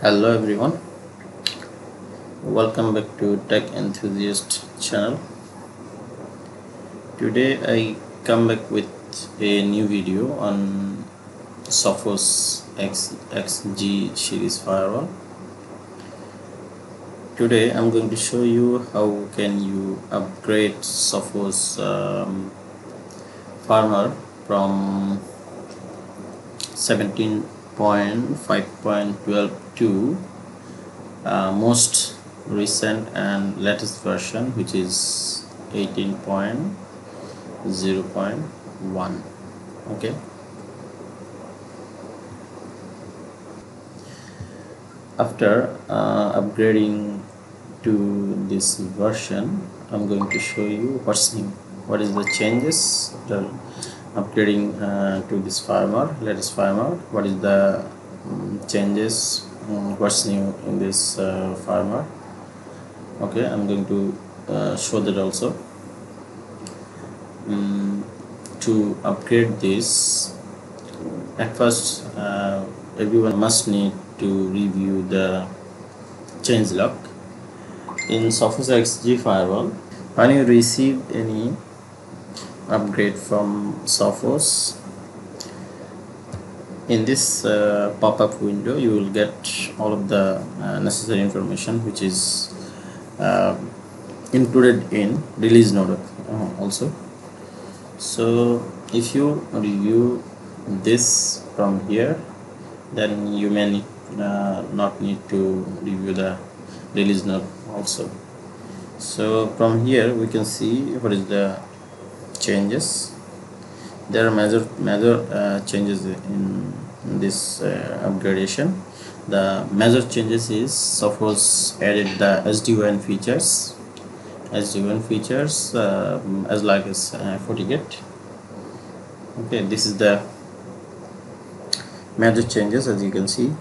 Hello everyone, welcome back to Tech Enthusiast channel. Today I come back with a new video on Sophos XG series firewall. Today I'm going to show you how can you upgrade Sophos firmware from 17.5.12 to most recent and latest version, which is 18.0.1. okay, after upgrading to this version, I'm going to show you what's new, what is the changes after upgrading to this firmware, latest firmware, what is the changes, what's new in this firmware. Okay, I'm going to show that also. To upgrade this, at first everyone must need to review the changelog in Sophos XG firewall. When you receive any upgrade from Sophos, in this pop-up window you will get all of the necessary information which is included in release note also. So if you review this from here, then you may not need to review the release note also. So from here we can see what is the changes. There are major changes in this upgradation. The major changes is Sophos added the SD-WAN features, as like as FortiGate. Okay, this is the major changes. As you can see,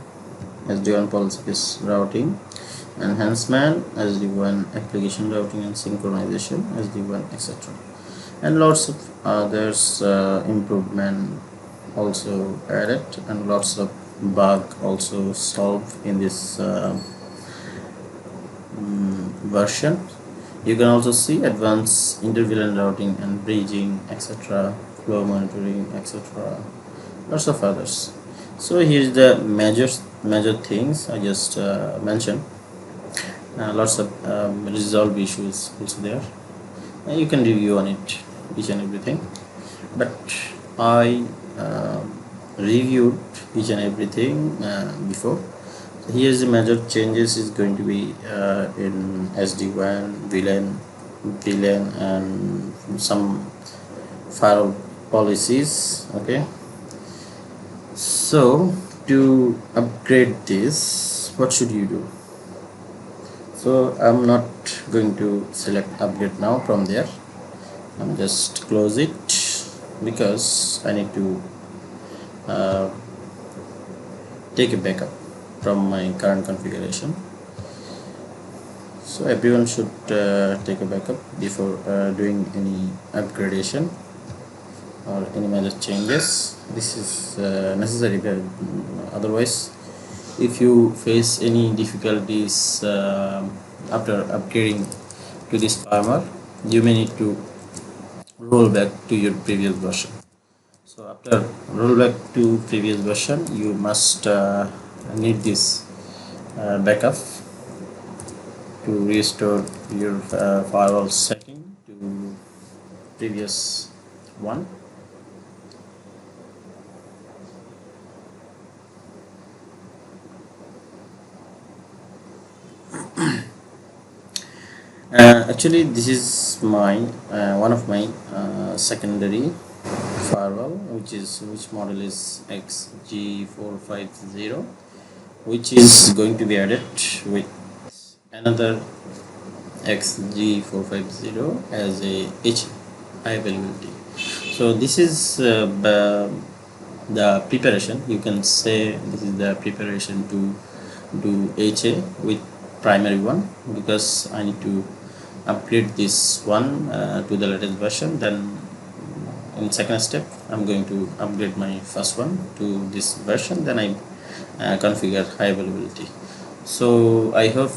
SD-WAN policy-based routing, enhancement, SD-WAN application routing and synchronization, SD-WAN, etc. And lots of others improvement also added, and lots of bug also solved in this version. You can also see advanced inter-VLAN routing and bridging, etc., flow monitoring, etc., lots of others. So here's the major things I just mentioned. Lots of resolved issues also there. You can review on it, each and everything, but I reviewed each and everything before. So here's the major changes is going to be in SD-WAN, VLAN and some firewall policies. Okay, so to upgrade this, what should you do? So I'm not going to select upgrade now from there. I'm just close it because I need to take a backup from my current configuration. So everyone should take a backup before doing any upgradation or any major changes. This is necessary, otherwise if you face any difficulties after upgrading to this firmware, you may need to roll back to your previous version. So after roll back to previous version, you must need this backup to restore your firewall setting to previous one. Actually this is my one of my secondary firewall, which model is XG450, which is going to be added with another XG450 as a high availability. So this is the preparation, you can say this is the preparation to do HA with primary one, because I need to upgrade this one to the latest version. Then in second step I'm going to upgrade my first one to this version, then I configure high availability. So I hope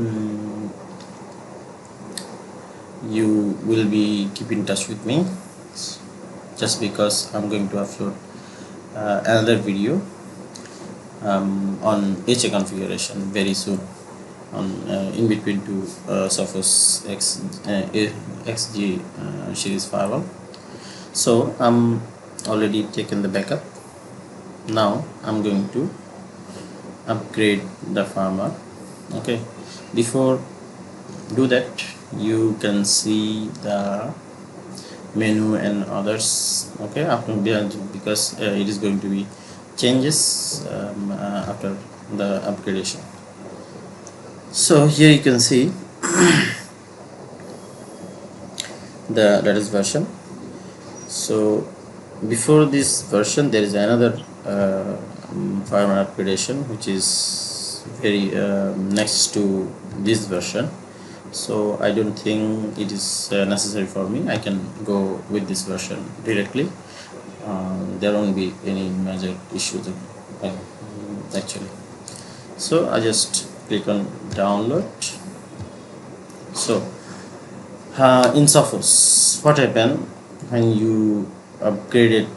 mm, you will be keep in touch with me, just because I'm going to upload another video on HA configuration very soon, on in between two Sophos XG series firewall. So I'm already taken the backup. Now I'm going to upgrade the firmware. Okay, before do that, you can see the menu and others. Okay, after because it is going to be changes after the upgradation. So here you can see the latest version. So before this version there is another firmware upgradation which is very next to this version. So I don't think it is necessary for me. I can go with this version directly. There won't be any major issues actually. So I just click on download. So in Sophos, what happened when you upgraded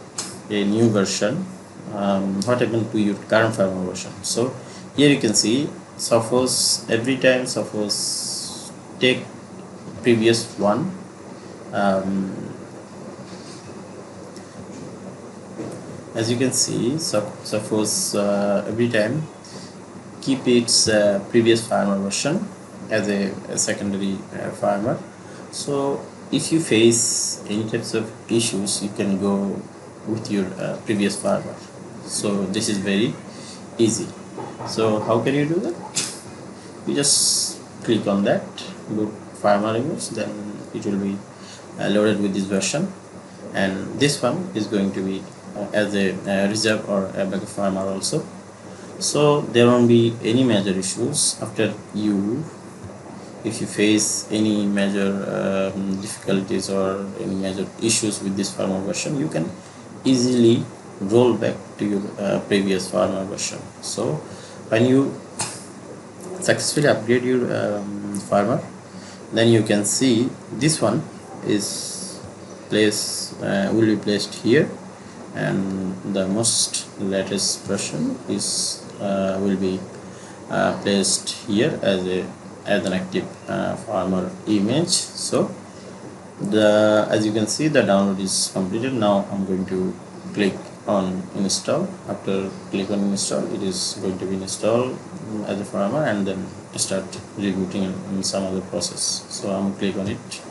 a new version? What happened to your current firmware version? So here you can see Sophos, every time Sophos take previous one, um, as you can see, Sophos every time keep its previous firmware version as a secondary firmware. So if you face any types of issues, you can go with your previous firmware. So this is very easy. So how can you do that? You just click on that boot firmware image, then it will be loaded with this version, and this one is going to be as a reserve or a backup firmware also. So there won't be any major issues after you. If you face any major difficulties or any major issues with this firmware version, you can easily roll back to your previous firmware version. So when you successfully upgrade your firmware, then you can see this one is will be placed here, and the most latest version is will be placed here as an active firmware image. So as you can see, the download is completed. Now I'm going to click on install. After click on install, it is going to be installed as a firmware, and then start rebooting in some other process. So I'm click on it.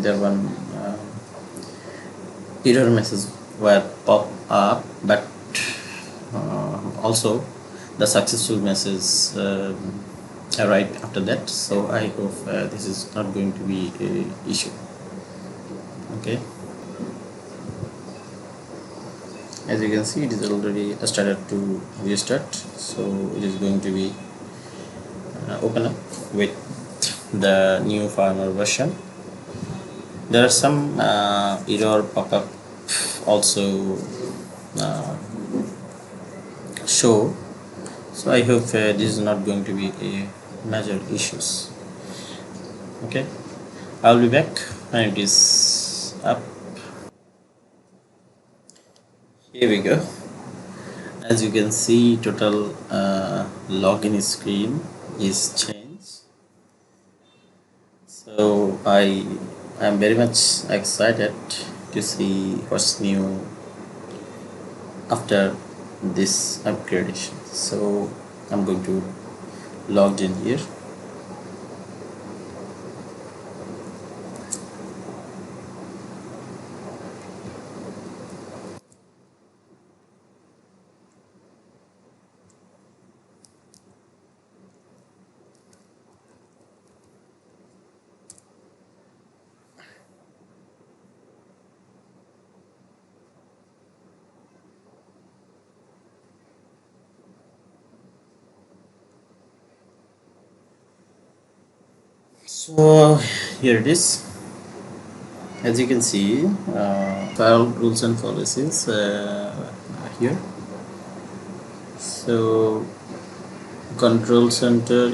There one error message were pop up, but also the successful message arrived after that. So I hope this is not going to be a issue. Okay, as you can see, it is already started to restart. So it is going to be open up with the new firmware version. There are some error pop-up also uh, show. So I hope this is not going to be a major issues. Okay, I'll be back when it is up. Here we go. As you can see, total login screen is changed. So I am very much excited to see what's new after this upgradation. So I'm going to log in here. So here it is. As you can see, file rules and policies here. So control center,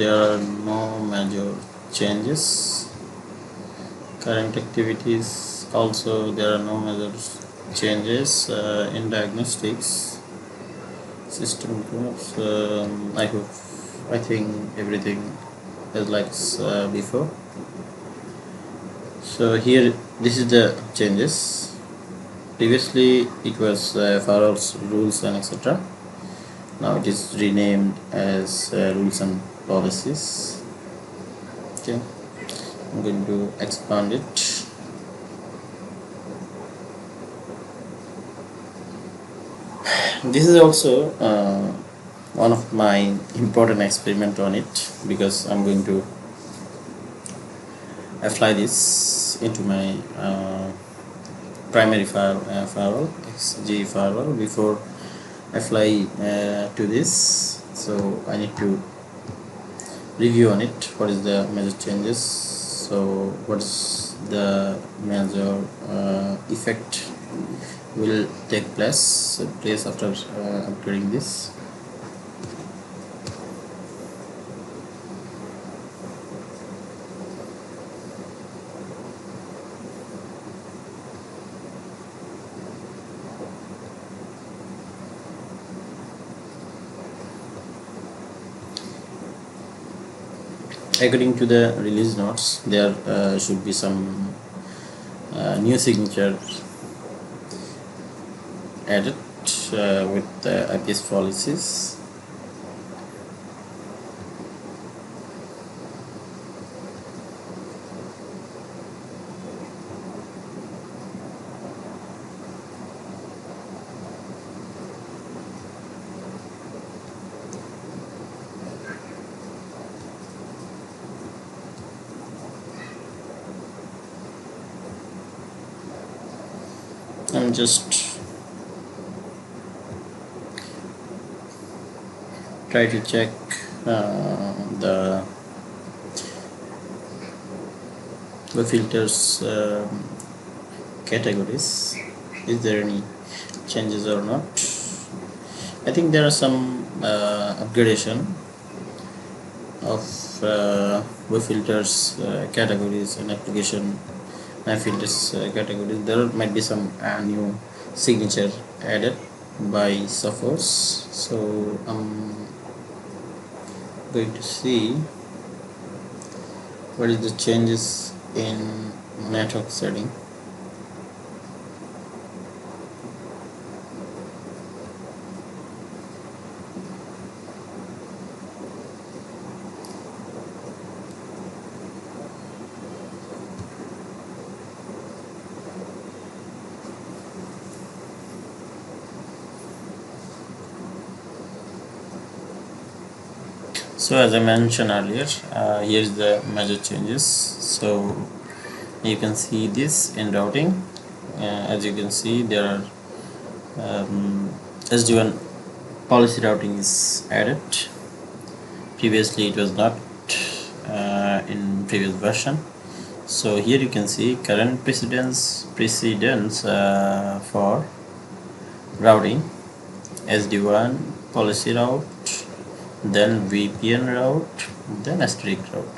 there are no major changes. Current activities also, there are no major changes. In diagnostics system groups, I think everything is like before. So here, this is the changes. Previously it was firewalls, rules and etc. Now it is renamed as rules and policies. Okay, I'm going to expand it. This is also one of my important experiment on it, because I'm going to apply this into my primary firewall, XG firewall, before apply to this. So I need to review on it what is the major changes, so what's the major effect will take place after upgrading this. According to the release notes, there should be some new signature added with the IPS policies. I'm just try to check the filters categories. Is there any changes or not? I think there are some upgradation of web filters categories and application filters categories. There might be some new signature added by Sophos. So I'm going to see what is the changes in network setting. So as I mentioned earlier, here is the major changes. So you can see this in routing. As you can see, there are SD-WAN policy routing is added. Previously it was not in previous version. So here you can see current precedence for routing: SD-WAN policy route, then VPN route, then asterisk route.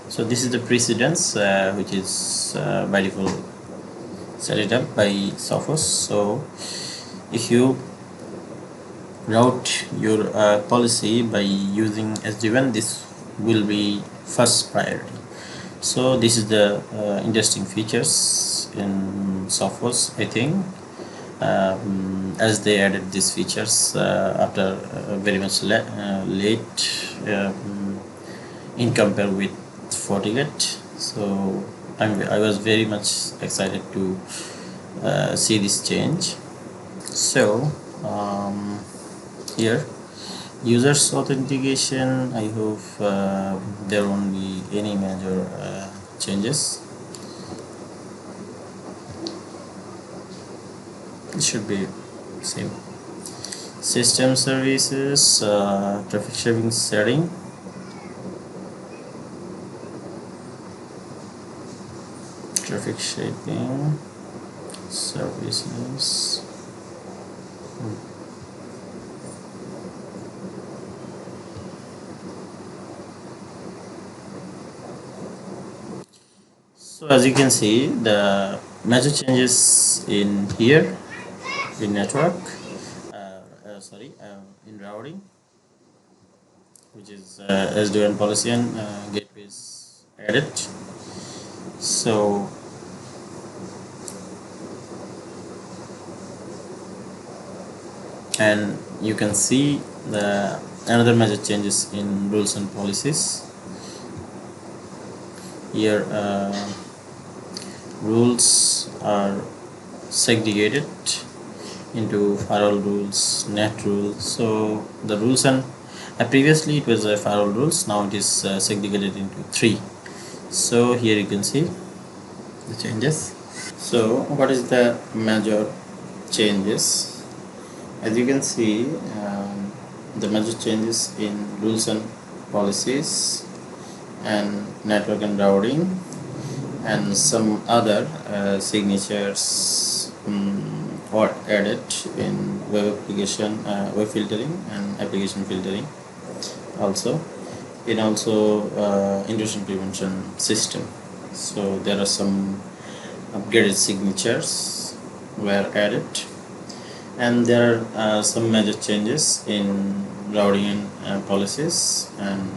So this is the precedence which is by default set it up by Sophos. So if you route your policy by using SD-WAN, this will be first priority. So this is the interesting features in Sophos, I think, as they added these features after very much late in compare with FortiGate. So I was very much excited to see this change. So here, users authentication, I hope there won't be any major changes. It should be same. System services, traffic sharing setting. traffic shaping services. So as you can see, the major changes in here in network, in routing, which is SD-WAN policy and gateways added. So and you can see the another major changes in rules and policies here. Rules are segregated into firewall rules, net rules. So the rules, and previously it was firewall rules, now it is segregated into three. So here you can see the changes. So what is the major changes? As you can see, the major changes in rules and policies and network and routing and some other signatures are added in web application, web filtering and application filtering, also intrusion prevention system. So there are some upgraded signatures were added, and there are some major changes in routing and policies and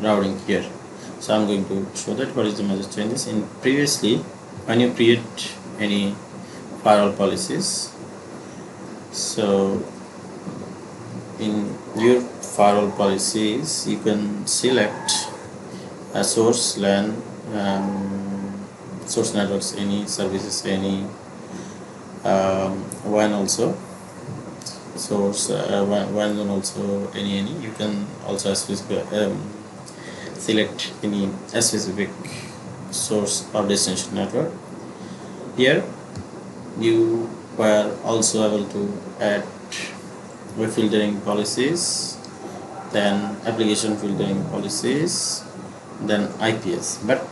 routing here. So I'm going to show that what is the major changes in previously when you create any firewall policies. So in your firewall policies you can select a source LAN, source networks, any services, any WAN also source WAN and also any you can also select any specific source or destination network. Here you were also able to add web filtering policies, then application filtering policies, then IPS. But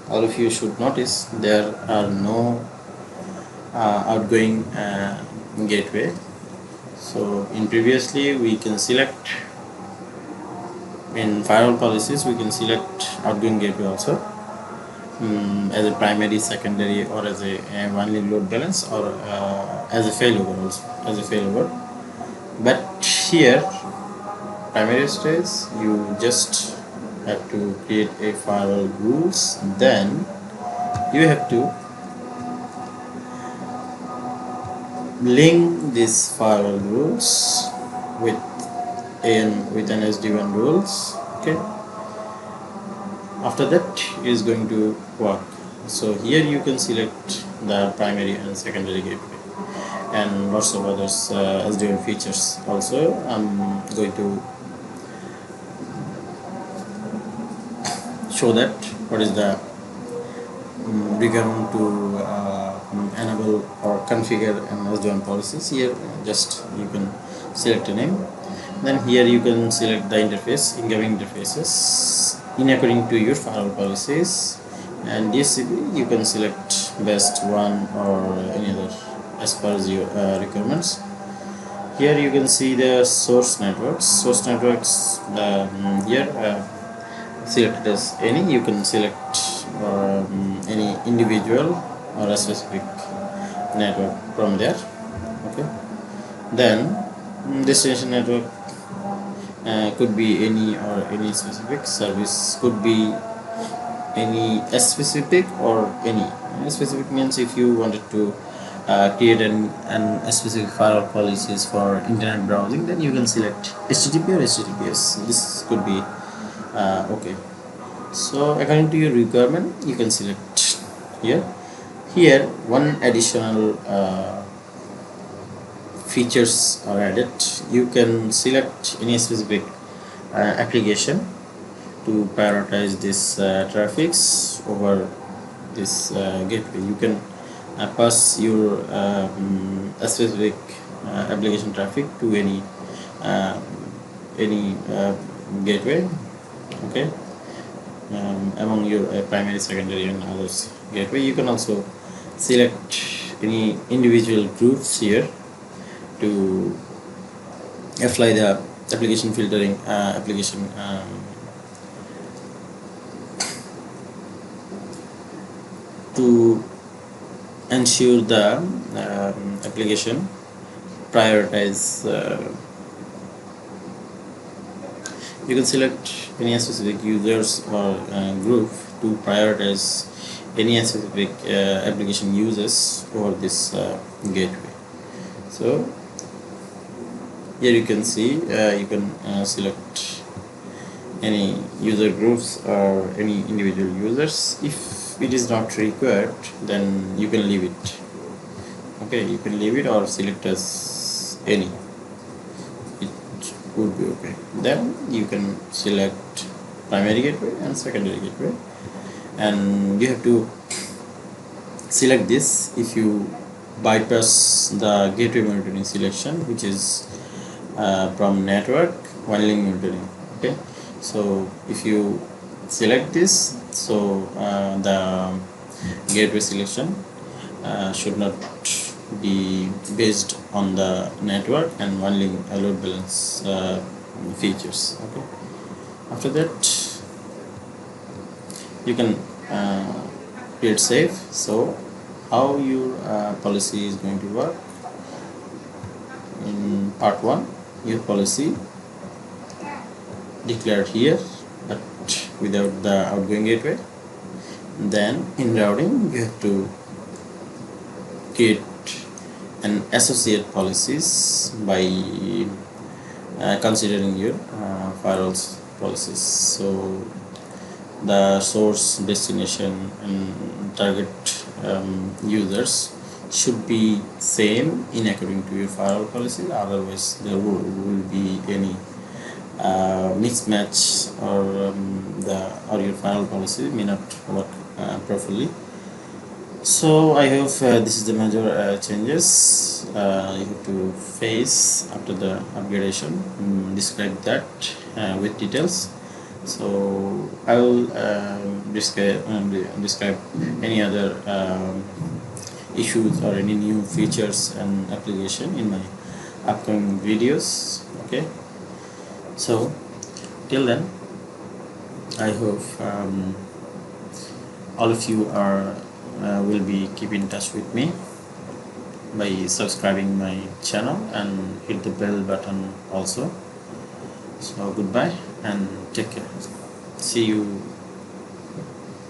all of you should notice there are no outgoing gateway. So in previously we can select, in firewall policies we can select outgoing gateway also as a primary, secondary, or as a only load balance, or as a failover also, as a failover. But here primary stage you just have to create a firewall rules, then you have to link this firewall rules with an SD-WAN rules. Okay, after that it is going to work. So here you can select the primary and secondary gateway and lots of others SD-WAN features also. I'm going to show that what is the requirement to enable or configure an SD-WAN policies. Here just you can select a name, then here you can select the interface, incoming interfaces in according to your firewall policies, and DHCP you can select best one or any other as per as your requirements. Here you can see the source networks. Here selected as any, you can select any individual or a specific network from there. Okay, then destination network could be any or any specific service, could be any specific or any specific means if you wanted to create a specific firewall policies for internet browsing, then you can select HTTP or HTTPS. This could be okay. So according to your requirement you can select here. Here one additional features are added. You can select any specific application to prioritize this traffics over this gateway. You can pass your specific application traffic to any gateway. Okay, among your primary, secondary and others gateway. You can also select any individual groups here to apply the application filtering application to ensure the application prioritize. You can select any specific users or group to prioritize any specific application users over this gateway. So here you can see you can select any user groups or any individual users. If it is not required, then you can leave it. Okay, you can leave it or select as any, it would be okay. Then you can select primary gateway and secondary gateway, and you have to select this if you bypass the gateway monitoring selection, which is from network one-link monitoring. Okay, so if you select this, so the gateway selection should not be based on the network and one-link load balance features. Okay, after that you can create save. So how your policy is going to work: in part 1, your policy declared here but without the outgoing gateway. Then in routing you have to create an associate policies by considering your firewalls policies. So the source, destination and target users should be same in according to your firewall policy, otherwise there will be any mismatch, or your firewall policy may not work properly. So I hope this is the major changes you have to face after the upgradation. Describe that with details. So I will describe any other issues or any new features and application in my upcoming videos. Okay, so till then I hope all of you are will be keep in touch with me by subscribing my channel and hit the bell button also. So goodbye and take care. See you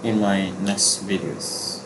in my next videos.